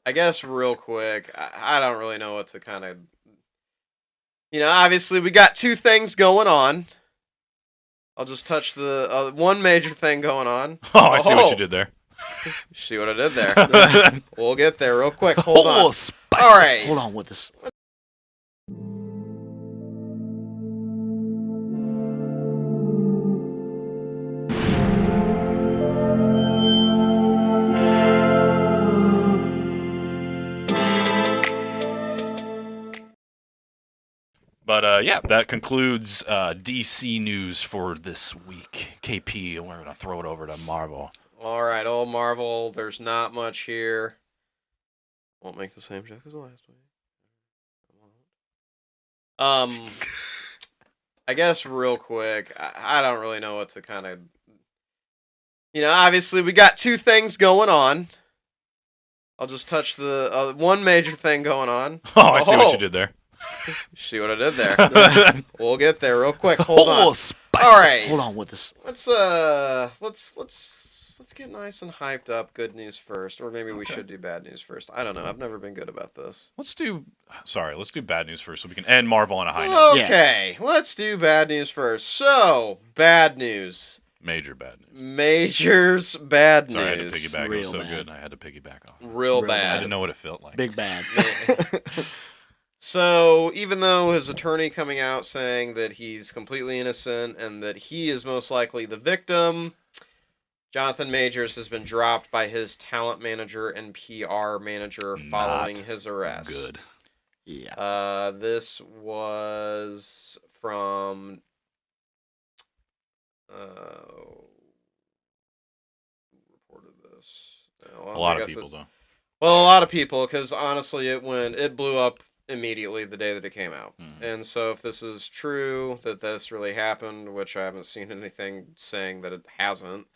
I guess real quick, I don't really know what to kind of. Obviously we got two things going on. I'll just touch the one major thing going on. Oh, I see what you did there. See what I did there? We'll get there real quick. Hold on. Spicy. All right. Hold on with this. But yeah, that concludes DC news for this week. KP, we're going to throw it over to Marvel. All right, old Marvel, there's not much here. Won't make the same joke as the last week. I guess real quick, I don't really know what to kind of. Obviously we got two things going on. I'll just touch the one major thing going on. Oh, I see what you did there. See what I did there? We'll get there real quick. Hold on. Spicy. All right. Hold on with this. Let's get nice and hyped up. Good news first, or maybe we should do bad news first. I don't know. I've never been good about this. Let's do bad news first so we can end Marvel on a high note. Okay, let's do bad news first. So, bad news. Major bad news. Major's bad news. Sorry, I had to piggyback. It was Real so bad. good. I had to piggyback off. Real Real I bad. didn't know what it felt like. Big bad. So, even though his attorney coming out saying that he's completely innocent and that he is most likely the victim, Jonathan Majors has been dropped by his talent manager and PR manager following Not his arrest. Good. Yeah. This was from who reported this? A lot of people, though. Well, a lot of people, because honestly, it blew up immediately the day that it came out. And so if this is true, that this really happened, which I haven't seen anything saying that it hasn't,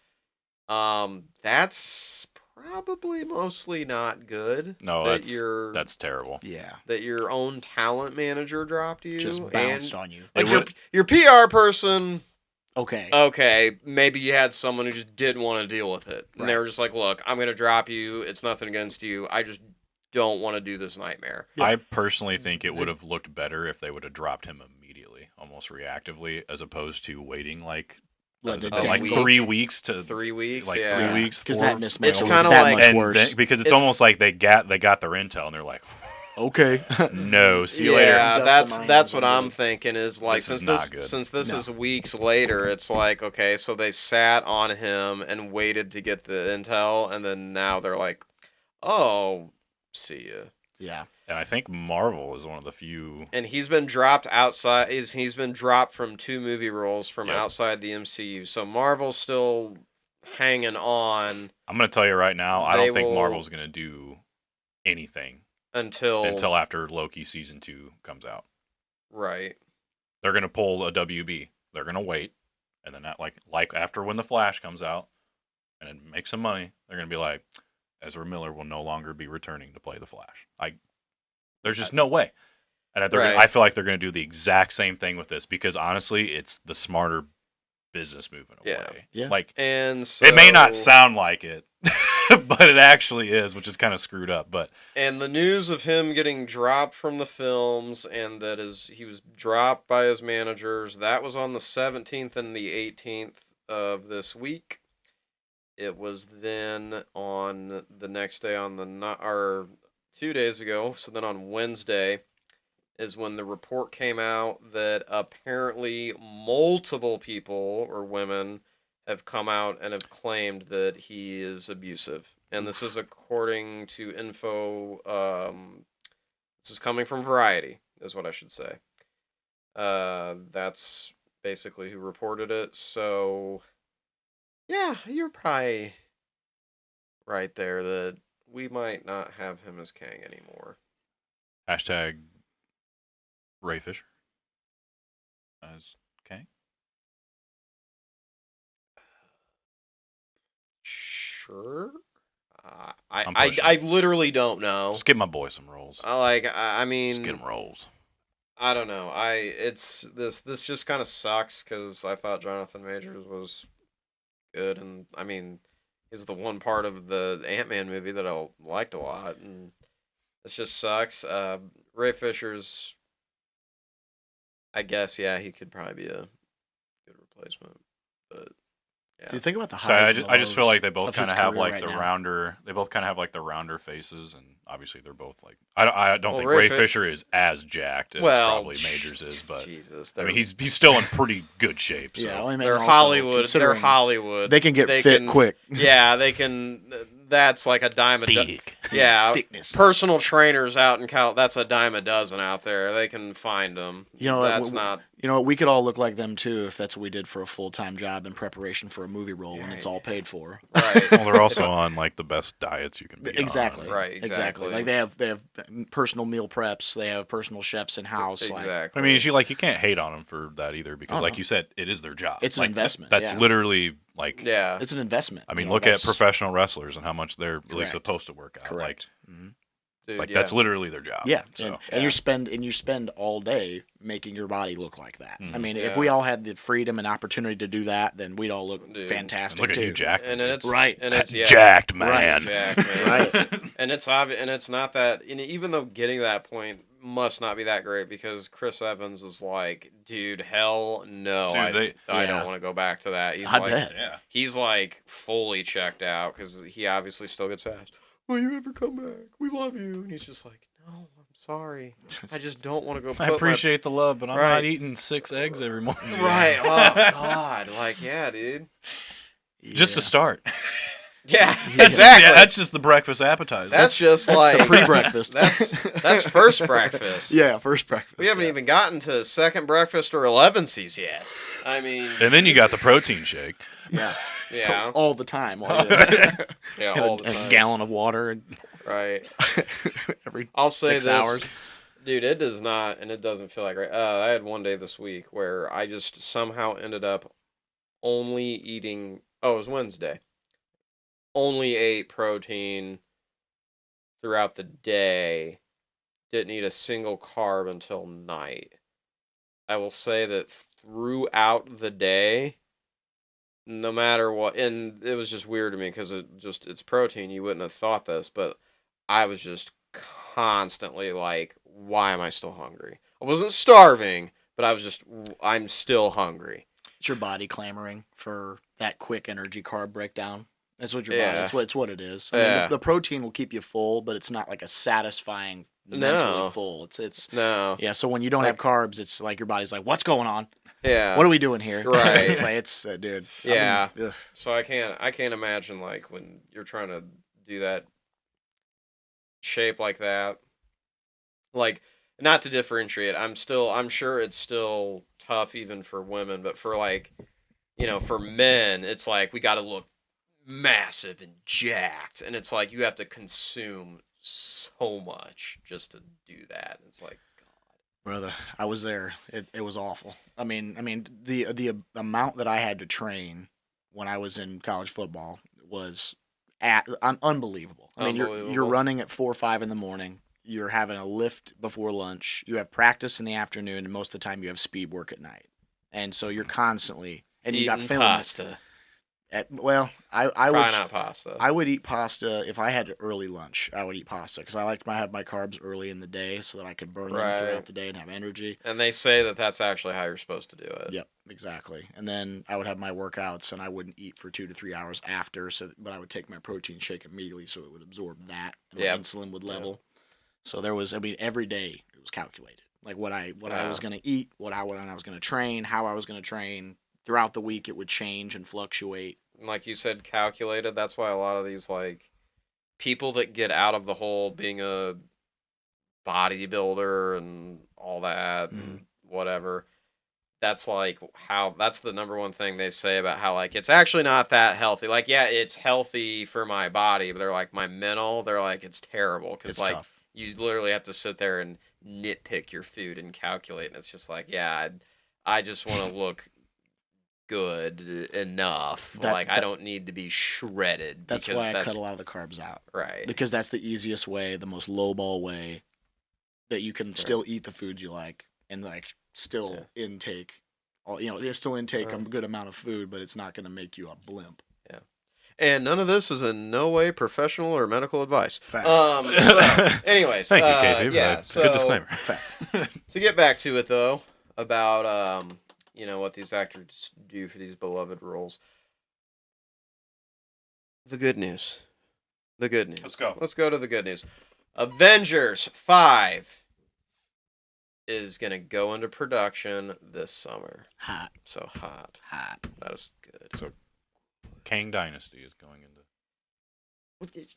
that's probably mostly not good. No, that that's terrible. Yeah. that your own talent manager dropped you. Just bounced and, on you. like your PR person, Okay. maybe you had someone who just didn't want to deal with it. And they Right. were just like, look, I'm going to drop you. It's nothing against you. I just don't want to do this nightmare. Yeah. I personally think it would have looked better if they would have dropped him immediately, almost reactively, as opposed to waiting like Let the a like week. 3 weeks to 3 weeks, like yeah. 3 weeks. Because 4 that mismatch It's was kinda that like- much and worse. because it's It's- almost like they got their intel and they're like, Okay. no, see you later. Yeah, Dust in my that's hands, what I'm I'm good. thinking is like This is not good. since this No. is weeks later, it's like, okay, so they sat on him and waited to get the intel, and then now they're like, oh, see ya. Yeah. And I think Marvel is one of the few. And he's been dropped outside. He's been dropped from 2 movie roles from Yep. outside the MCU. So Marvel's still hanging on I'm going to tell you right now, I They don't think will- Marvel's going to do anything until after Loki season 2 comes out. right. They're going to pull a WB. They're going to wait, and then that, like after when the Flash comes out, and it makes some money, they're going to be like, Ezra Miller will no longer be returning to play the Flash. There's just no way. And Right. I feel like they're going to do the exact same thing with this because honestly, it's the smarter business move in a Yeah. way. Yeah. Like And so, it may not sound like it, but it actually is, which is kind of screwed up. But And the news of him getting dropped from the films and that he was dropped by his managers, that was on the 17th and the 18th of this week. It was then on the next day or 2 days ago, so then on Wednesday is when the report came out that apparently multiple people or women have come out and have claimed that he is abusive. And this is according to info. This is coming from Variety, is what I should say. That's basically who reported it. So, yeah, you're probably right there that we might not have him as Kang anymore. hashtag Ray Fisher as Kang. Sure. I'm I pushing. literally don't know. Just give my boy some roles. I Just mean, get him roles. I don't know. This just kind of sucks because I thought Jonathan Majors was good, and I mean, is the one part of the Ant-Man movie that I liked a lot, and it just sucks. Ray Fisher's, I guess, yeah, he could probably be a good replacement, but yeah. Do you think about the So highs I just feel like they both of kind his of have career like right the now? rounder. They both kind of have like the rounder faces, and obviously they're both like. I don't Well, think Ray Ray Fi- Fisher is as jacked as Well, probably Majors is, but Jesus, I mean he's still in pretty good shape. So. Yeah, I mean, they're also, Hollywood. They're considering Hollywood. They can get fit quick. Yeah, they can. That's like a dime a dozen. Thick. Yeah, thickness. personal trainers out in Cal. That's a dime a dozen out there. They can find them. You know, that's not. You know, we could all look like them too if that's what we did for a full-time job in preparation for a movie role when it's all paid for. Right. Well, they're also on like the best diets you can be Exactly. on. Right. Exactly. Like they have personal meal preps. They have personal chefs in house. Exactly. I mean, you can't hate on them for that either because, like no. you said, it is their job. It's an like, investment, That's yeah. literally like. Yeah. It's an investment. I mean, You know, look at that's professional wrestlers and how much they're at least Correct. supposed to work out. correct. Dude, That's literally their job. Yeah, So. and you spend all day making your body look like that. I mean, if Yeah. we all had the freedom and opportunity to do that, then we'd all look Dude. fantastic Look at too. you, Jack. And it's Right. And it's Jacked Right. man. Jack, man. Right. And it's obvious. And it's not that. And even though getting that point must not be that great because Chris Evans is like, dude, hell no, Dude, I Yeah. don't want to go back to that. He's I like, bet. Yeah. he's like fully checked out because he obviously still gets asked, "Will you ever come back? We love you." And he's just like, "No, I'm sorry. I just don't want to go." I appreciate the love, but I'm Right. not eating 6 eggs every morning. Right. Oh God. Like, yeah, dude. Just to start. Yeah. Yeah. Exactly. Yeah, that's just the breakfast appetizer. That's just That's like the pre-breakfast. That's first breakfast. Yeah, first breakfast. We haven't yeah. even gotten to second breakfast or 11sies yet. I mean, And then you got the protein shake. Yeah, yeah, all the time. All the yeah, and all the a time. gallon of water and Right. every I'll say 6 this, hours. dude. It does not, and it doesn't feel like right. I had one day this week where I just somehow ended up only eating. Oh, it was Wednesday. Only ate protein throughout the day. Didn't eat a single carb until night. I will say that throughout the day, no matter what, and it was just weird to me because it's protein. You wouldn't have thought this, but I was just constantly like, why am I still hungry? I wasn't starving, but I'm still hungry. It's your body clamoring for that quick energy carb breakdown. That's what your Yeah. body. It's what it is. I mean, Yeah. the protein will keep you full, but it's not like a satisfying mentally No. full. It's No. yeah. So when you don't have carbs, it's like your body's like, what's going on? Yeah. What are we doing here? Right. it's dude. Yeah. Ugh. So I can't imagine like when you're trying to do that shape like that. Like, not to differentiate, I'm sure it's still tough even for women, but for like, for men, it's like we got to look massive and jacked, and it's like you have to consume so much just to do that. It's like, Brother, I was there. It was awful. I mean, the amount that I had to train when I was in college football was unbelievable. I mean, you're Unbelievable. running at 4 or 5 in the morning. You're having a lift before lunch. You have practice in the afternoon, and most of the time you have speed work at night. And so you're constantly you got eating film. pasta. I Probably would not pasta. I would eat pasta if I had early lunch. I would eat pasta because I like to have my carbs early in the day so that I could burn them Right. throughout the day and have energy. And they say that that's actually how you're supposed to do it. Yep, exactly. And then I would have my workouts, and I wouldn't eat for 2 to 3 hours after. But I would take my protein shake immediately, so it would absorb that, and Yep. my insulin would level. So there was, every day it was calculated, like what I was going to eat, when I was going to train, how I was going to train. Throughout the week, it would change and fluctuate. And like you said, calculated. That's why a lot of these like people that get out of the whole being a bodybuilder and all that and whatever. That's like that's the number one thing they say about how like it's actually not that healthy. Like, yeah, it's healthy for my body, but they're like my mental. They're like it's terrible because It's like tough. you literally have to sit there and nitpick your food and calculate, and it's just like, yeah, I just want to look good enough. I don't need to be shredded. That's because why I cut a lot of the carbs out. Right. Because that's the easiest way, the most lowball way that you can still eat the foods you like and like still intake a good amount of food, but it's not going to make you a blimp. Yeah. And none of this is in no way professional or medical advice. Facts. Anyways, Thank you, KP. yeah. It's a good disclaimer. Facts. To get back to it, though, about what these actors do for these beloved roles. The good news. The good news. Let's go. Let's go to the good news. Avengers 5 is gonna go into production this summer. Hot. So hot. That is good. So Kang Dynasty is going into.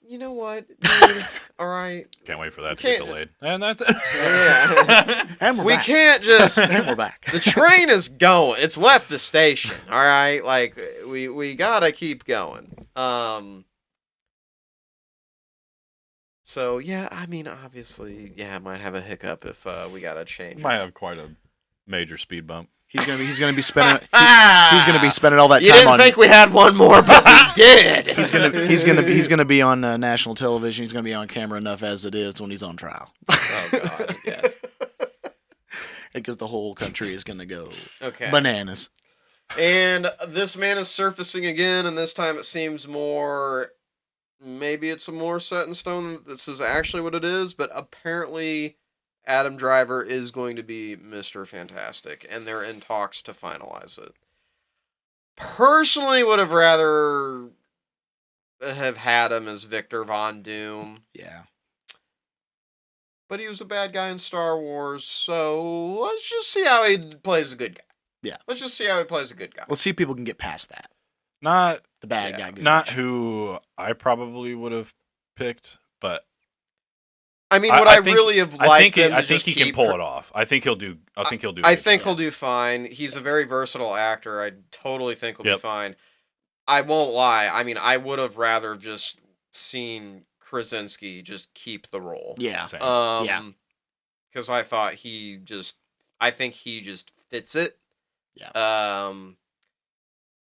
You know what, dude? All right. Can't wait for that to Can't- get delayed. And that's it. Yeah. And we're We back. can't just. And we're back. The train is going. It's left the station. All right. Like we gotta keep going. So yeah, I mean, obviously, yeah, I might have a hiccup if we gotta change. Might have quite a major speed bump. He's gonna be spending he's gonna be spending all that You time didn't on. think we had one more, but we did. He's gonna be on national television. He's gonna be on camera enough as it is when he's on trial. Oh God, yes. Because the whole country is gonna go Okay. bananas. And this man is surfacing again, and this time it seems more. Maybe it's a more set in stone that this is actually what it is, but apparently Adam Driver is going to be Mr. Fantastic, and they're in talks to finalize it. Personally, would have rather have had him as Victor Von Doom, Yeah. but he was a bad guy in Star Wars, so let's just see how he plays a good guy. Yeah. Let's just see how he plays a good guy. Let's see if people can get past that. Not The bad Yeah. guy. Good not guy. who I probably would have picked, but I mean, would I think- really have I liked think him I to think just he can keep pull it off. I think he'll do. I think he'll do. I good. think he'll do fine. He's a very versatile actor. I totally think he'll be Yep. fine. I won't lie. I mean, I would have rather just seen Krasinski just keep the role. Yeah. Same. Yeah. Because I thought I think he just fits it. Yeah.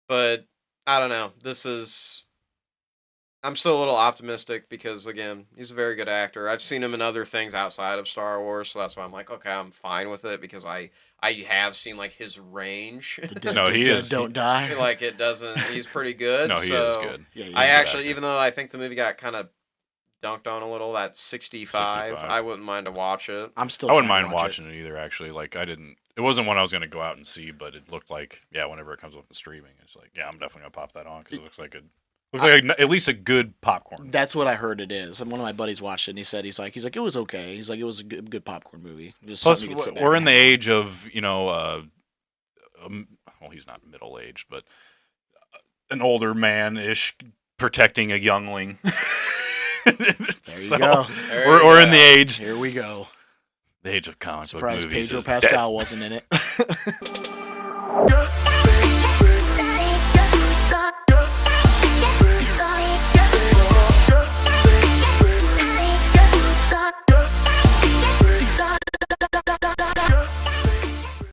But I don't know. I'm still a little optimistic because, again, he's a very good actor. I've seen him in other things outside of Star Wars, so that's why I'm like, okay, I'm fine with it because I have seen like his range. No, he is- Don't die. Like it doesn't. He's pretty good. No, he so is good. Yeah. I a good actually, actor. even though I think the movie got kind of dunked on a little, that 65, 65. I wouldn't mind to watch it. I'm still. I wouldn't trying mind to watch watching it either. Actually, like I didn't. It wasn't one I was going to go out and see, but it looked like whenever it comes up to streaming, it's like I'm definitely gonna pop that on because it looks like at least a good popcorn. That's what I heard it is. And one of my buddies watched it and he said he's like it was okay. He's like it was a good popcorn movie. Just Plus, something you could sit back we're and in the have. age of well, he's not middle aged, but an older man-ish protecting a youngling. There you go. There We're, you we're in go. the age Here we go. the age of comic book Surprised movies. Pedro is Pascal dead. wasn't in it.